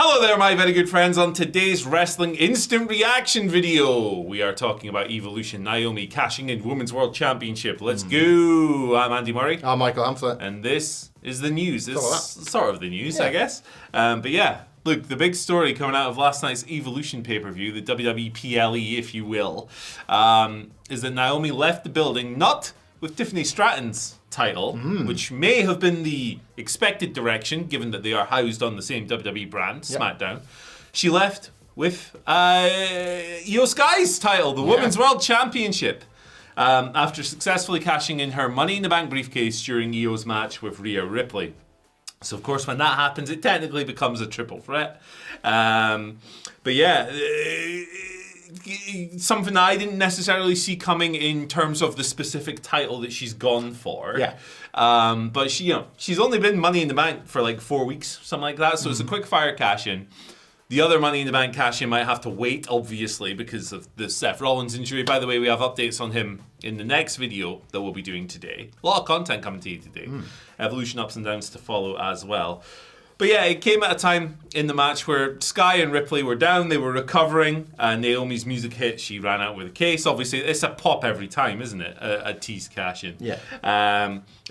Hello there, my very good friends. On today's Wrestling Instant Reaction video, we are talking about Evolution, Naomi cashing in Women's World Championship. Let's go. I'm Andy Murray. I'm Michael Hamflet. And this is the news. It's sort of the news, yeah. I guess. But yeah, look, the big story coming out of last night's Evolution pay-per-view, the WWE PLE, if you will, is that Naomi left the building not with Tiffany Stratton's title, which may have been the expected direction, given that they are housed on the same WWE brand, SmackDown. She left with Io Sky's title, the Women's World Championship, after successfully cashing in her Money in the Bank briefcase during Io's match with Rhea Ripley. So, of course, when that happens, it technically becomes a triple threat. But yeah, something that I didn't necessarily see coming in terms of the specific title that she's gone for. Yeah. But she's only been Money in the Bank for like 4 weeks, something like that. So it's a quick fire cash in. The other Money in the Bank cash in might have to wait, obviously, because of the Seth Rollins injury. By the way, we have updates on him in the next video that we'll be doing today. A lot of content coming to you today. Evolution ups and downs to follow as well. But yeah, it came at a time in the match where Sky and Ripley were down, they were recovering, Naomi's music hit, she ran out with a case. Obviously, it's a pop every time, isn't it? A tease cash in. Yeah.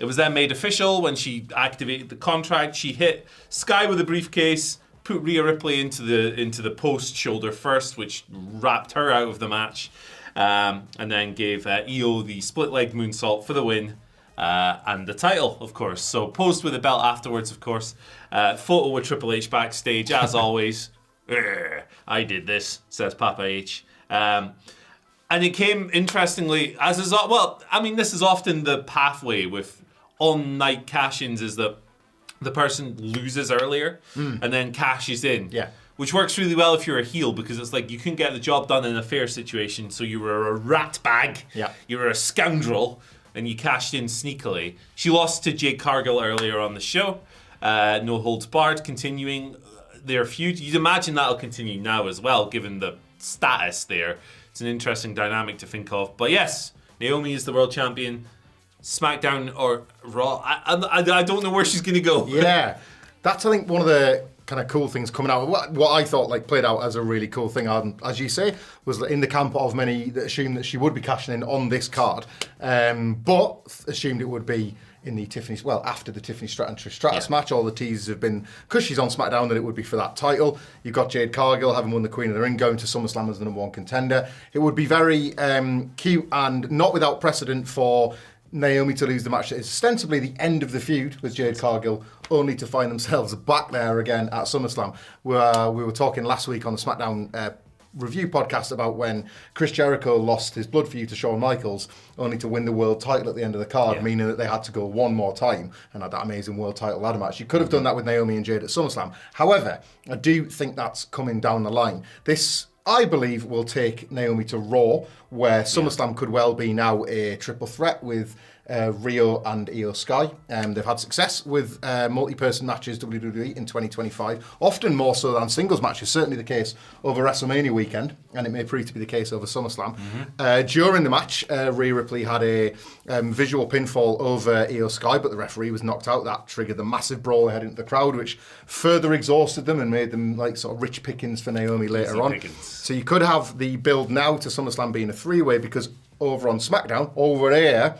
It was then made official when she activated the contract. She hit Sky with a briefcase, put Rhea Ripley into the post shoulder first, which wrapped her out of the match, and then gave Io the split leg moonsault for the win. And the title, of course. So posed with a belt afterwards, of course. Photo with Triple H backstage, as always. I did this, says Papa H. And it came, interestingly, this is often the pathway with on-night cash-ins, is that the person loses earlier and then cashes in. Yeah. Which works really well if you're a heel, because it's like you couldn't get the job done in a fair situation, so you were a rat bag, you were a scoundrel, and you cashed in sneakily. She lost to Jade Cargill earlier on the show. No holds barred, continuing their feud. You'd imagine that'll continue now as well, given the status there. It's an interesting dynamic to think of. But yes, Naomi is the world champion. SmackDown or Raw, I don't know where she's going to go. Yeah, that's, I think, one of the kind of cool things coming out. What I thought played out as a really cool thing, as you say, was in the camp of many that assumed that she would be cashing in on this card, but assumed it would be in the after the Tiffany Stratton Trish Stratus match. All the teasers have been, because she's on SmackDown, that it would be for that title. You've got Jade Cargill, having won the Queen of the Ring, going to SummerSlam as the #1 contender. It would be very cute and not without precedent for Naomi to lose the match that is ostensibly the end of the feud with Jade Cargill, only to find themselves back there again at SummerSlam. We were talking last week on the SmackDown review podcast about when Chris Jericho lost his blood feud to Shawn Michaels, only to win the world title at the end of the card, meaning that they had to go one more time and had that amazing world title ladder match. You could have done that with Naomi and Jade at SummerSlam. However, I do think that's coming down the line. This, I believe, will take Naomi to Raw, where SummerSlam could well be now a triple threat with Rio and Io Sky. They've had success with multi-person matches WWE in 2025, often more so than singles matches, certainly the case over WrestleMania weekend, and it may prove to be the case over SummerSlam. During the match, Rhea Ripley had a visual pinfall over Io Sky, but the referee was knocked out. That triggered the massive brawl ahead into the crowd, which further exhausted them and made them sort of rich pickings for Naomi later on. So you could have the build now to SummerSlam being a three-way, because over on SmackDown, over here,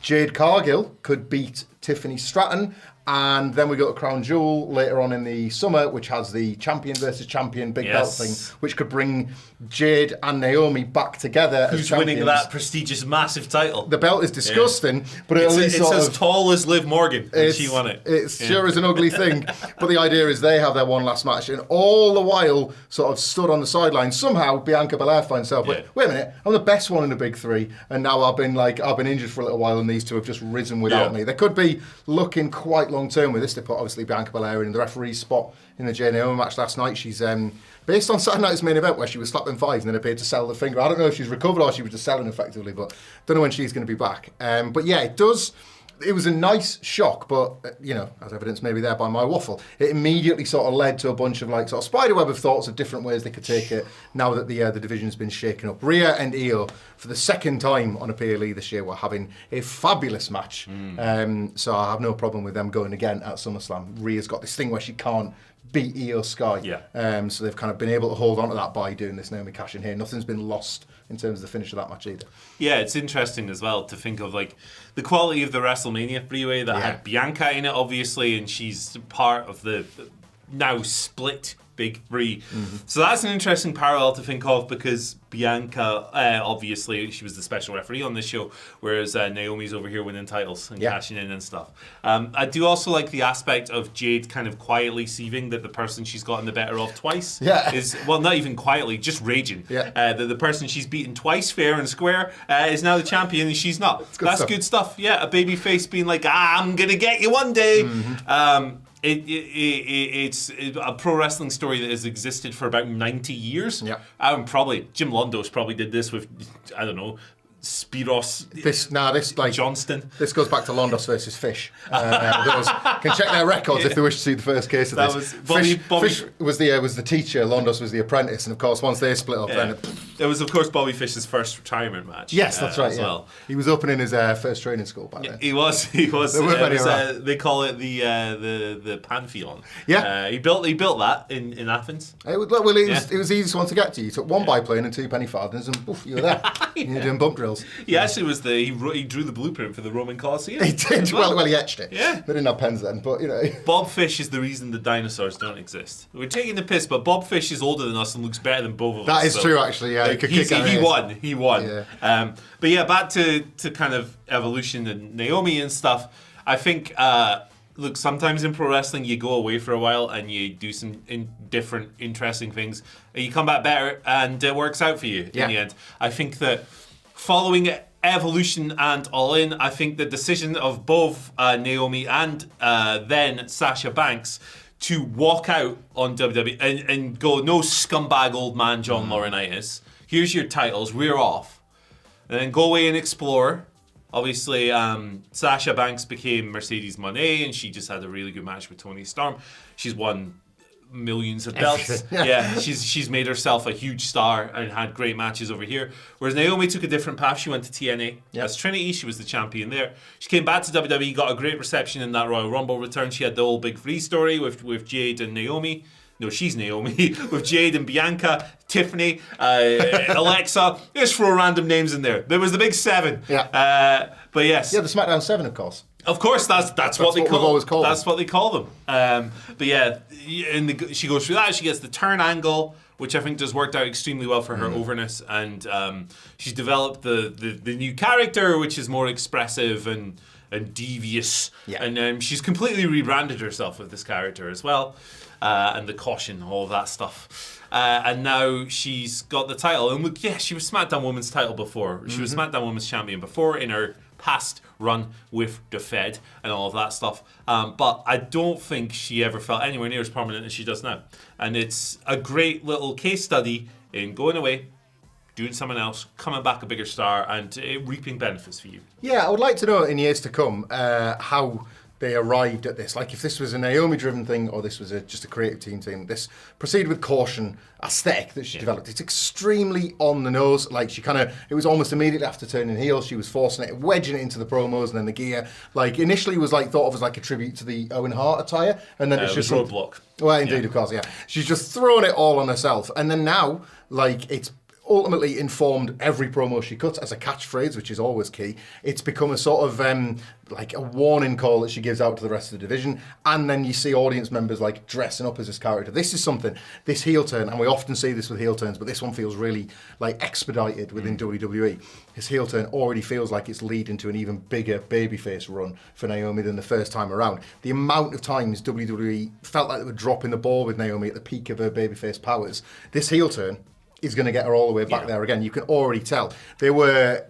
Jade Cargill could beat Tiffany Stratton, and then we got a Crown Jewel later on in the summer, which has the champion versus champion big belt thing, which could bring Jade and Naomi back together. Who's winning that prestigious, massive title? The belt is disgusting, but at least it's as tall as Liv Morgan when she won it. It sure is an ugly thing, but the idea is they have their one last match, and all the while sort of stood on the sideline. Somehow Bianca Belair finds herself, wait a minute, I'm the best one in the big three, and now I've been injured for a little while, and these two have just risen without me. They could be looking quite long term with this. They put obviously Bianca Belair in the referee's spot in the Jade Naomi match last night. She's based on Saturday night's main event where she was slapping fives and then appeared to sell the finger. I don't know if she's recovered or she was just selling effectively, but don't know when she's going to be back. But yeah, it does. It was a nice shock, but, as evidence maybe there by my waffle, it immediately sort of led to a bunch of sort of spiderweb of thoughts of different ways they could take it now that the division's been shaken up. Rhea and Io, for the second time on a PLE this year, were having a fabulous match. So I have no problem with them going again at SummerSlam. Rhea's got this thing where she can't beat Io Sky. Yeah. So they've kind of been able to hold on to that by doing this Naomi cash in here. Nothing's been lost in terms of the finish of that match either. Yeah, it's interesting as well to think of like the quality of the WrestleMania three-way that had Bianca in it, obviously, and she's part of the now split Big Three. So that's an interesting parallel to think of, because Bianca, obviously, she was the special referee on this show, whereas Naomi's over here winning titles and cashing in and stuff. I do also like the aspect of Jade kind of quietly seething that the person she's gotten the better of twice is, well, not even quietly, just raging. That the person she's beaten twice fair and square is now the champion and she's not. That's good stuff. Yeah, a babyface being like, I'm going to get you one day. It's a pro wrestling story that has existed for about 90 years. Probably Jim Londos probably did this with, I don't know, Spiros Johnston. This goes back to Londos versus Fish. Those can check their records if they wish to see the first case of this. Fish was the teacher, Londos was the apprentice, and of course once they split up, then it was of course Bobby Fish's first retirement match. Yes, that's right. Well, he was opening his first training school back then. He was. There weren't many around. They call it the Pantheon. He built that in Athens. It was the easiest one to get to. You took one biplane and 2 penny farthings, and poof, you were there. You were doing bump drills. He actually was he drew the blueprint for the Roman Colosseum. He did. Well, he etched it. Yeah. They didn't have pens then, but you know. Bob Fish is the reason the dinosaurs don't exist. We're taking the piss, but Bob Fish is older than us and looks better than both of us. That is true, actually. Yeah, he won. Yeah. But yeah, back to kind of Evolution and Naomi and stuff. I think. Look, sometimes in pro wrestling you go away for a while and you do some different, interesting things, and you come back better, and it works out for you in the end. I think that following Evolution and All In, I think the decision of both Naomi and then Sasha Banks to walk out on WWE and go, no scumbag old man John Laurinaitis, here's your titles, we're off, and then go away and explore. Obviously, Sasha Banks became Mercedes Moné, and she just had a really good match with Toni Storm. She's won millions of belts. She's made herself a huge star and had great matches over here. Whereas Naomi took a different path. She went to TNA as Trinity. She was the champion there. She came back to WWE, got a great reception in that Royal Rumble return. She had the old Big Three story with Jade and Naomi. No, she's Naomi. With Jade and Bianca, Tiffany, Alexa. Just throw random names in there. There was the Big Seven. But yes. Yeah, the SmackDown 7, of course. Of course, that's what they call. We've always called. That's what they call them. But yeah, she goes through that. She gets the turn angle, which I think just worked out extremely well for her overness, and she's developed the new character, which is more expressive and devious. And she's completely rebranded herself with this character as well, and the caution, all of that stuff. And now she's got the title. And look, she was SmackDown Women's title before. She was SmackDown Women's champion before in her past run with the Fed and all of that stuff. But I don't think she ever felt anywhere near as prominent as she does now. And it's a great little case study in going away, doing something else, coming back a bigger star, and reaping benefits for you. Yeah, I would like to know in years to come how they arrived at this. Like if this was a Naomi-driven thing or this was just a creative team thing, this proceed with caution aesthetic that she developed. It's extremely on the nose. Like it was almost immediately after turning heel, she was forcing it, wedging it into the promos and then the gear. Like initially was like thought of as like a tribute to the Owen Hart attire, and then it's just Roadblock. Well, indeed, of course, yeah. She's just throwing it all on herself, and then now, like it's ultimately informed every promo she cuts as a catchphrase, which is always key. It's become a sort of like a warning call that she gives out to the rest of the division, and then you see audience members like dressing up as this character. This is something, this heel turn, and we often see this with heel turns, but this one feels really like expedited within WWE. His heel turn already feels like it's leading to an even bigger babyface run for Naomi than the first time around. The amount of times WWE felt like they were dropping the ball with Naomi at the peak of her babyface powers, this heel turn is going to get her all the way back there again. You can already tell. They were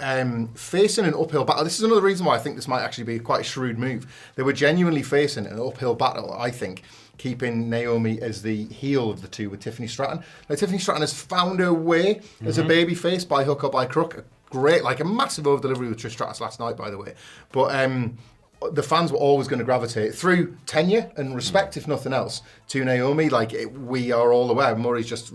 facing an uphill battle. This is another reason why I think this might actually be quite a shrewd move. They were genuinely facing an uphill battle, I think, keeping Naomi as the heel of the two with Tiffany Stratton. Now, Tiffany Stratton has found her way as a babyface by hook or by crook. Great, like a massive over-delivery with Trish Stratus last night, by the way. But the fans were always going to gravitate through tenure and respect, if nothing else, to Naomi. Like we are all aware. Murray's just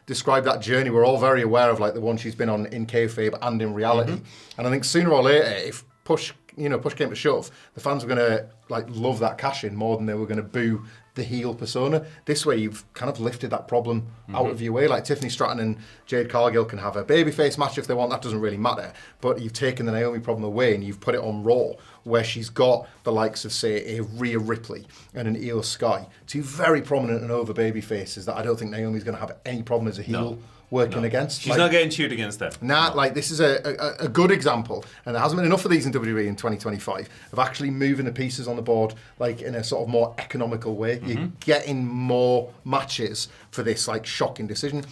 described that journey. We're all very aware of like the one she's been on in kayfabe and in reality. And I think sooner or later, if push came to shove, the fans were going to like love that cash in more than they were going to boo the heel persona. This way, you've kind of lifted that problem out of your way. Like Tiffany Stratton and Jade Cargill can have a babyface match if they want. That doesn't really matter. But you've taken the Naomi problem away and you've put it on Raw, where she's got the likes of, say, a Rhea Ripley and an Io Sky, two very prominent and over baby faces that I don't think Naomi's going to have any problem as a heel working against. She's not getting cheered against them. Like this is a good example, and there hasn't been enough of these in WWE in 2025 of actually moving the pieces on the board like in a sort of more economical way. You're getting more matches for this like shocking decision.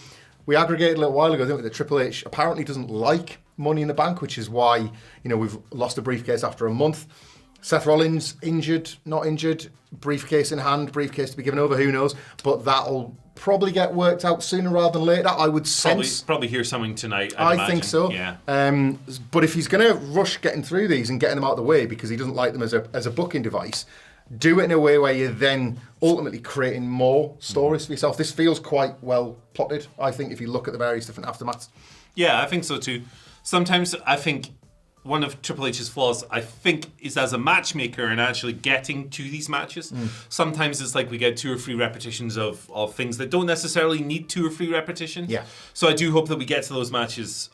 We aggregated a little while ago, didn't we, that Triple H apparently doesn't like Money in the Bank, which is why we've lost a briefcase after a month. Seth Rollins injured, not injured, briefcase in hand, briefcase to be given over, who knows? But that'll probably get worked out sooner rather than later, I would sense. Probably hear something tonight, I think so. Yeah. But if he's going to rush getting through these and getting them out of the way because he doesn't like them as a booking device, do it in a way where you're then ultimately creating more stories for yourself. This feels quite well plotted, I think, if you look at the various different aftermaths. Yeah, I think so too. Sometimes I think one of Triple H's flaws, I think, is as a matchmaker and actually getting to these matches. Sometimes it's like we get 2 or 3 repetitions of things that don't necessarily need 2 or 3 repetitions. Yeah. So I do hope that we get to those matches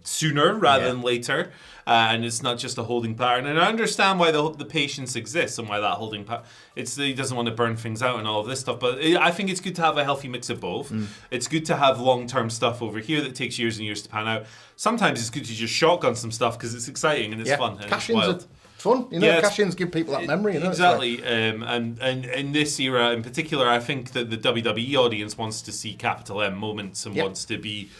sooner rather than later. And it's not just a holding pattern. And I understand why the patience exists and why that holding pattern. It's that he doesn't want to burn things out and all of this stuff. But I think it's good to have a healthy mix of both. It's good to have long-term stuff over here that takes years and years to pan out. Sometimes it's good to just shotgun some stuff because it's exciting and it's fun. And cash-ins are fun. Cash-ins give people that memory. Exactly. And in this era in particular, I think that the WWE audience wants to see capital M moments and wants to be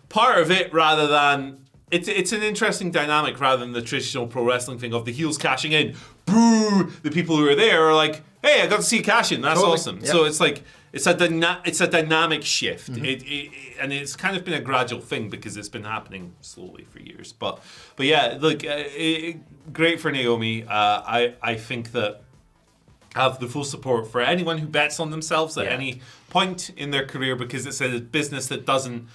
part of it rather than... It's an interesting dynamic rather than the traditional pro wrestling thing of the heels cashing in. Boo! The people who are there are like, hey, I got to see a cash in. That's awesome. Yep. So it's like it's a dynamic shift. And it's kind of been a gradual thing because it's been happening slowly for years. But yeah, look, great for Naomi. I think that I have the full support for anyone who bets on themselves at any point in their career because it's a business that doesn't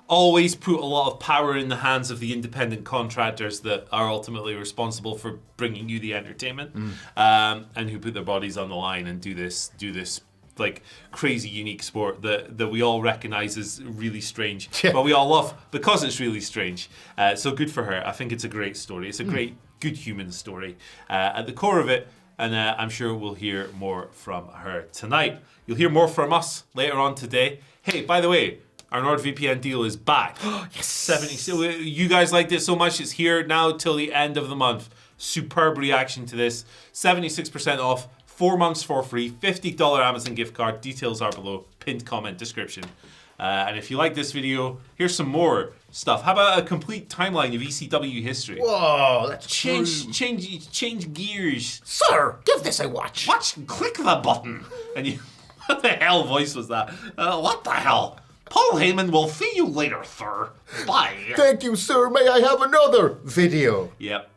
always put a lot of power in the hands of the independent contractors that are ultimately responsible for bringing you the entertainment, and who put their bodies on the line and do this like crazy unique sport that we all recognize as really strange, but we all love because it's really strange. So good for her. I think it's a great story. It's a great, good human story at the core of it, and I'm sure we'll hear more from her tonight. You'll hear more from us later on today. Hey, by the way, our NordVPN deal is back. Yes. 70. You guys liked it so much. It's here now till the end of the month. Superb reaction to this. 76% off. 4 months for free. $50 Amazon gift card. Details are below. Pinned comment description. And if you like this video, here's some more stuff. How about a complete timeline of ECW history? Whoa, that's change gears. Sir, give this a watch. Click the button. And you, what the hell voice was that? What the hell? Paul Heyman will see you later, sir. Bye. Thank you, sir. May I have another video? Yep.